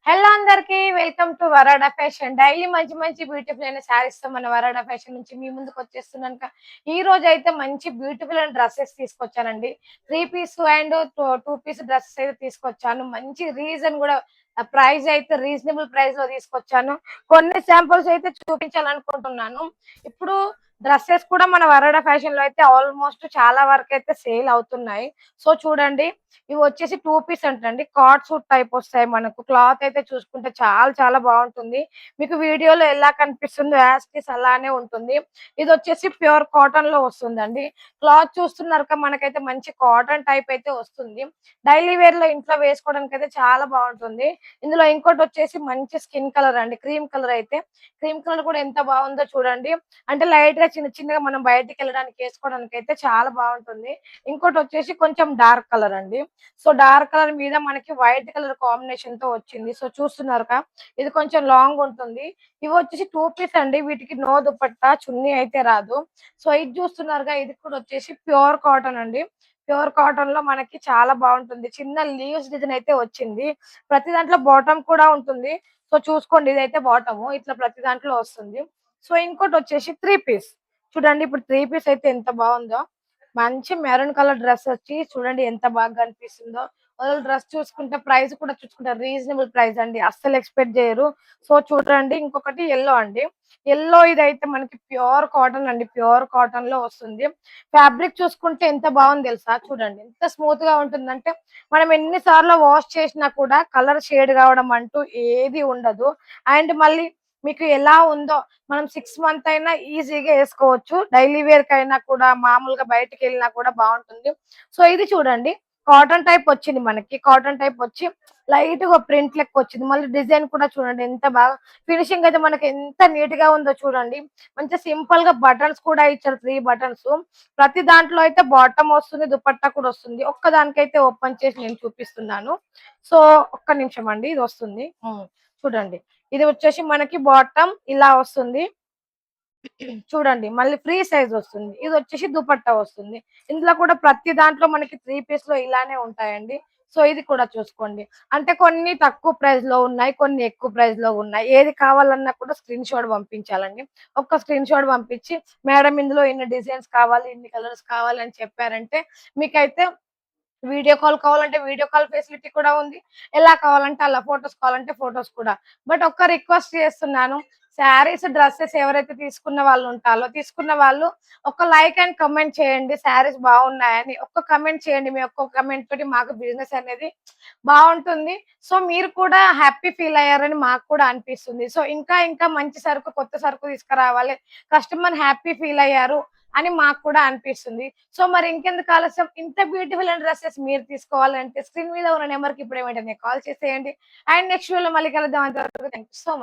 Hello అందరికి welcome to వరాడా fashion. Daily మంచి మంచి బ్యూటిఫుల్ అయిన శారీస్ తో మన వరాడా ఫ్యాషన్ నుంచి మీ ముందుకు వచ్చేస్తున్నాను. ఈ రోజు అయితే మంచి బ్యూటిఫుల్ అయిన డ్రెస్సెస్ తీసుకొచ్చానండి. 3 పీస్ అండ్ 2 పీస్ డ్రెస్సెస్ అయితే తీసుకొచ్చాను. మంచి రీజన్ కూడా ప్రైస్ అయితే రీజనబుల్ ప్రైస్ లో తీసుకొచ్చాను. కొన్ని శాంపుల్స్ అయితే చూపించాలనుకుంటున్నాను. ఇప్పుడు డ్రెస్సెస్ కూడా మన వరాడా ఫ్యాషన్ లో అయితే ఆల్మోస్ట్ చాలా వరకు అయితే సేల్ అవుతున్నాయి. సో చూడండి, ఇవి వచ్చేసి 2 పీస్ అంటండి. కార్డ్ సూట్ టైప్ వస్తాయి. మనకు క్లాత్ అయితే చూసుకుంటే చాలా చాలా బాగుంటుంది. మీకు వీడియోలో ఎలా కనిపిస్తుందో యాస్టిస్ అలానే ఉంటుంది. ఇది వచ్చేసి ప్యూర్ కాటన్ లో వస్తుందండి. క్లాత్ చూస్తున్నారు కదా, మనకైతే మంచి కాటన్ టైప్ అయితే వస్తుంది. డైలీ వేర్ లో ఇంట్లో వేసుకోవడానికి అయితే చాలా బాగుంటుంది. ఇందులో ఇంకోటి వచ్చేసి మంచి స్కిన్ కలర్ అండి, క్రీమ్ కలర్. అయితే క్రీమ్ కలర్ కూడా ఎంత బాగుందో చూడండి. అంటే లైట్ గా చిన్న చిన్నగా మనం బయటికి వెళ్ళడానికి వేసుకోవడానికి అయితే చాలా బాగుంటుంది. ఇంకోటి వచ్చేసి కొంచెం డార్క్ కలర్ అండి. సో డార్క్ కలర్ మీద మనకి వైట్ కలర్ కాంబినేషన్ తో వచ్చింది. సో చూస్తున్నారు కదా, ఇది కొంచెం లాంగ్ ఉంటుంది. ఇవి వచ్చేసి 2 పీస్ అండి. వీటికి నో దుపట్టా, చున్నీ అయితే రాదు. సో ఇది చూస్తున్నారుగా, ఇది కూడా వచ్చేసి ప్యూర్ కాటన్ అండి. ప్యూర్ కాటన్ లో మనకి చాలా బాగుంటుంది. చిన్న లీవ్స్ డిజైన్ అయితే వచ్చింది. ప్రతి దాంట్లో బాటమ్ కూడా ఉంటుంది. సో చూసుకోండి, ఇదైతే బాటమ్ ఇట్లా ప్రతి దాంట్లో వస్తుంది. సో ఇంకోటి వచ్చేసి 3 పీస్. చూడండి, ఇప్పుడు 3 పీస్ అయితే ఎంత బాగుందో. మంచి మెరూన్ కలర్ డ్రెస్ వచ్చి చూడండి ఎంత బాగా కనిపిస్తుందో. డ్రెస్ చూసుకుంటే ప్రైస్ కూడా చూసుకుంటే రీజనబుల్ ప్రైస్ అండి, అస్సలు ఎక్స్పెక్ట్ చేయరు. సో చూడండి, ఇంకొకటి ఎల్లో అండి. ఎల్లో ఇదైతే మనకి ప్యూర్ కాటన్ అండి. ప్యూర్ కాటన్ లో వస్తుంది. ఫ్యాబ్రిక్ చూసుకుంటే ఎంత బాగుంది తెలుసా. చూడండి ఎంత స్మూత్ గా ఉంటుందంటే మనం ఎన్నిసార్లు వాష్ చేసినా కూడా కలర్ షేడ్ కావడం అంటూ ఏది ఉండదు. అండ్ మళ్ళీ మీకు ఎలా ఉందో, మనం 6 మంత్ అయినా ఈజీగా వేసుకోవచ్చు. డైలీ వేర్ కైనా కూడా, మామూలుగా బయటకు వెళ్ళినా కూడా బాగుంటుంది. సో ఇది చూడండి, కాటన్ టైప్ వచ్చింది. మనకి కాటన్ టైప్ వచ్చి లైట్ గా ప్రింట్ లెక్క వచ్చింది. మళ్ళీ డిజైన్ కూడా చూడండి ఎంత బాగా, ఫినిషింగ్ అయితే మనకి ఎంత నీట్ గా ఉందో చూడండి. మంచి సింపుల్ గా బటన్స్ కూడా ఇచ్చారు, 3 బటన్స్. ప్రతి దాంట్లో అయితే బాటమ్ వస్తుంది, దుపట్టా కూడా వస్తుంది. ఒక్క దానికైతే ఓపెన్ చేసి నేను చూపిస్తున్నాను. సో ఒక్క నిమిషం అండి, ఇది వస్తుంది. చూడండి, ఇది వచ్చేసి మనకి బాటమ్ ఇలా వస్తుంది. చూడండి, మళ్ళీ ఫ్రీ సైజ్ వస్తుంది. ఇది వచ్చేసి దుపట్టా వస్తుంది. ఇందులో కూడా ప్రతి దాంట్లో మనకి 3 పీస్ లో ఇలానే ఉంటాయండి. సో ఇది కూడా చూసుకోండి. అంటే కొన్ని తక్కువ ప్రైస్ లో ఉన్నాయి, కొన్ని ఎక్కువ ప్రైస్ లో ఉన్నాయి. ఏది కావాలన్నా కూడా స్క్రీన్ షాట్ పంపించాలండి. ఒక్క స్క్రీన్ షాట్ పంపించి, మేడం ఇందులో ఇన్ని డిజైన్స్ కావాలి, ఇన్ని కలర్స్ కావాలి అని చెప్పారంటే మీకైతే వీడియో కాల్ కావాలంటే వీడియో కాల్ ఫెసిలిటీ కూడా ఉంది. ఎలా కావాలంటే అలా, ఫొటోస్ కావాలంటే ఫొటోస్ కూడా. బట్ ఒక్క రిక్వెస్ట్ చేస్తున్నాను, శారీస్ డ్రెస్సెస్ ఎవరైతే తీసుకున్న వాళ్ళు ఒక లైక్ అండ్ కమెంట్ చేయండి. శారీస్ బాగున్నాయని ఒక్క కమెంట్ చేయండి. మీ ఒక్క కమెంట్ తోటి మాకు బిజినెస్ అనేది బాగుంటుంది. సో మీరు కూడా హ్యాపీ ఫీల్ అయ్యారని మాకు కూడా అనిపిస్తుంది. సో ఇంకా ఇంకా మంచి సరుకు, కొత్త సరుకు తీసుకురావాలి, కస్టమర్ హ్యాపీ ఫీల్ అయ్యారు అని మాకు కూడా అనిపిస్తుంది. సో మరి ఇంకెందుకు ఆలస్యం, ఇంత బ్యూటిఫుల్ అండ్ డ్రెస్సెస్ మీరు తీసుకోవాలంటే స్క్రీన్ మీద ఉన్న నెంబర్ కి ఇప్పుడే వెంటనే కాల్ చేసేయండి. అండ్ నెక్స్ట్ వీడియోలో మళ్ళీ కలుద్దాం. అంతవరకు థ్యాంక్ యూ సో మచ్.